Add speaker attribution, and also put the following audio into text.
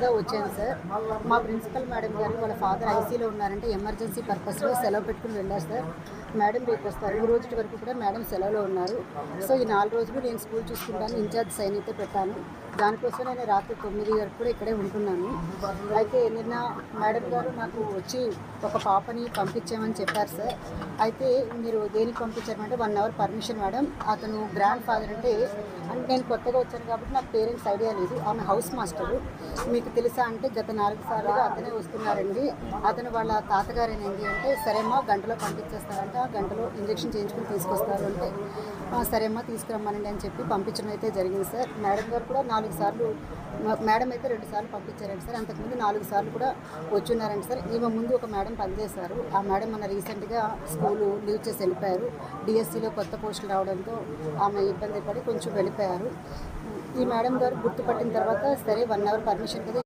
Speaker 1: మీద వచ్చాను సార్. మా ప్రిన్సిపల్ మేడం గారు వాళ్ళ ఫాదర్ ఐసీలో ఉన్నారంటే ఎమర్జెన్సీ పర్పస్లో సెలవు పెట్టుకుని వెళ్ళారు సార్. మేడం రేపు వస్తారు. ఈ రోజు వరకు కూడా మేడం సెలవులో ఉన్నారు. సో ఈ 4 రోజులు నేను స్కూల్ చూసుకుంటాను, ఇన్ఛార్జ్ సైన్ అయితే పెట్టాను. దానికోసం నేను రాత్రి 9 వరకు కూడా ఇక్కడే ఉంటున్నాను. అయితే నిన్న మేడం గారు నాకు వచ్చి ఒక పాపని పంపించామని చెప్పారు సార్. అయితే మీరు దేనికి పంపించారంటే 1 అవర్ పర్మిషన్ మేడం. అతను గ్రాండ్ ఫాదర్ అంటే నేను కొత్తగా వచ్చాను కాబట్టి నాకు పేరెంట్స్ ఐడియా లేదు. ఆమె హౌస్ మాస్టరు. మీకు తెలుసా అంటే గత 4 సార్లుగా అతనే వస్తున్నారండి. అతను వాళ్ళ తాతగారేనండి అంటే సరేమ్మా గంటలో పంపించేస్తారంట, గంటలో ఇంజెక్షన్ చేయించుకుని తీసుకొస్తారు అంటే సరేమ్మా తీసుకురమ్మనండి అని చెప్పి పంపించడం అయితే జరిగింది సార్. మేడం గారు కూడా 4 సార్లు, మేడం అయితే 2 సార్లు పంపించారండి సార్. అంతకుముందు 4 సార్లు కూడా వచ్చున్నారండి సార్. ఈమె ముందు ఒక మేడం పనిచేశారు. ఆ మేడం మన రీసెంట్గా స్కూలు లీవ్ చేసి వెళ్ళిపోయారు. డిఎస్సిలో కొత్త పోస్టులు రావడంతో ఆమె ఇబ్బంది పడి కొంచెం వెళ్ళిపోయారు. ఈ మేడం గారు గుర్తుపట్టిన తర్వాత సరే 1 అవర్ పర్మిషన్ కదా